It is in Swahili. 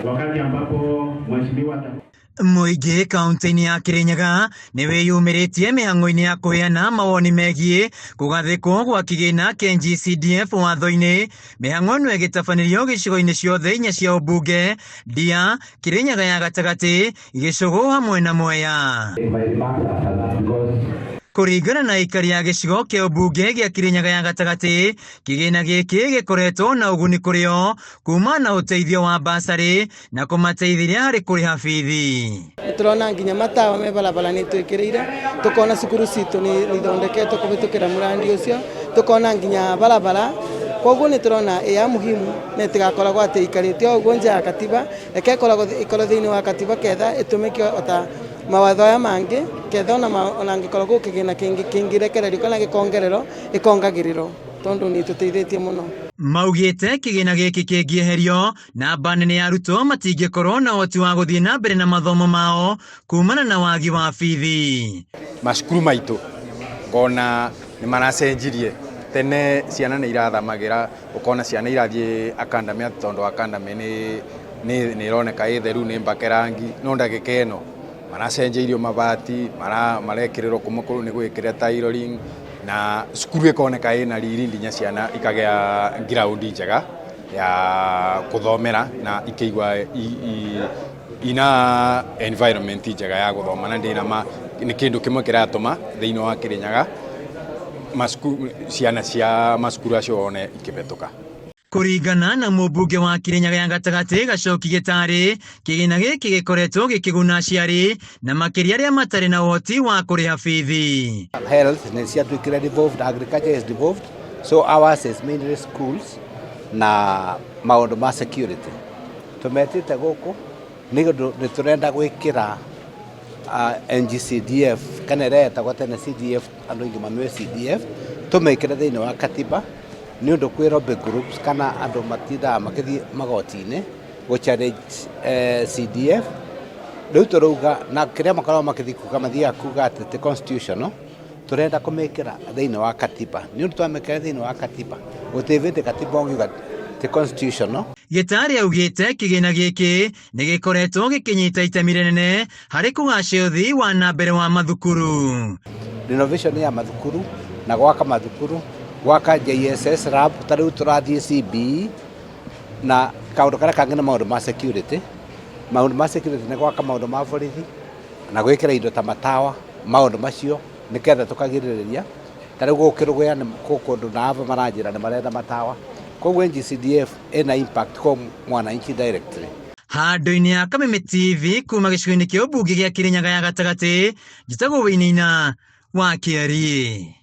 wakati ambapo mheshimiwa Muigi kaunti-ini ya Kirinyaga ni wiyumiritie mihang'o-ini ya kuheana mawoni megie kugathikwo gwa kigina kia NG-CDF watho-ini. Mihang'o ino igitabanirio gicigo-ini ciothe 4 cia ubunge: Ndia, Kirinyaga ya gatagati, Gicugu hamwe na Mwea. Kuringana na ikari ya gicigo kia ubunge gia Kirinyaga ya gatagati, kigina giki gikoretwo na uguni kurio kuma na uteithio wa basari na kumateithiria hari kuriha bithi. Turona nginya matawa me barabara ni twikirire, tukona cukuru citu ni ithondeketwo kubitukira murandi ucio, tukona nginya barabara. Koguo ni turona ya muhimu na tigakoragwo ati ikarite uguo nja ya katiba, ekekoragwo ikoro thiini wa katiba ketha itumike ota mawatho aya mangi ketha ona ngikoragwo kigina kingirekererio kana gikongerero ikongagiriro tondu ni tuteithĩtie muno. Maugite kigina giki kingieherio na banene ya arutwo matingikorwo na uhoti wa guthii na mbere na mathomo mao kumana na wagi wa bithi. Macukuru maitu ngona ni maracenjirie tene ciana ni irathamagira ukona ciana irathie academy tondu academy ni ironeka itheru ni mbake rangi no ndagika ino maracenjeirio mabati marekirirwo kumukuru ni gwikira tailoring na cukuru ikoneka ina riri ndinya ciana ikagea ground njega ya kuthomera na ikeigwa ina environment njega ya guthoma na ndina ni kindu kimwe kiratuma thiini wa Kirinyaga ciana cia macukuru acio one ikibetuka. Kuringana na mubunge wa Kirinyaga ya gatagati Gacoki Gitari, kigina giki gikoretwo gikiguna aciari na makiria aria matari na uhoti wa kuriha bithi. Health ni ciatwikire devolved, agriculture is devolved, so ours is mainly schools na maundu ma security. Tumetite guku ni turenda gwikira NG-CDF kana reta gwatene CDF andu ingi mamwe CDF tumekire thiini wa katiba ni undu kwi lobby groups kana andu matida makithi magoti-ini go challenge CDF. Riu turuga na kiria makorwo makithikuka kama thia kuga ati constitutional turenda kumekira thiini wa katiba ni undu twamekira thiini wa katiba utivite katiba ongiuga ti constitutional. Gitari augite kigina giki ni gikoretwo gikinyita itemi rinene hari kugacia uthii wa na mbere wa mathukuru. Renovation ya mathukuru na gwaka mathukuru, gwaka JSS lab, tariu turathie CBE na kaundu karia kangi na maundu ma security. Maundu ma security ni gwaka maundu ma borithi na gwikira indo ta matawa maundu macio niketha tukagiririria tariu gukirugya ni kundu na ava maranjira ni marenda matawa. Koguo NG-CDF ina impact kwa mwananchi directly. Handu-ini ya Kameme TV kuma gicigo-ini kia ubunge gia Kirinyaga ya gatagati, njitagwo Winaina wa Kiarie.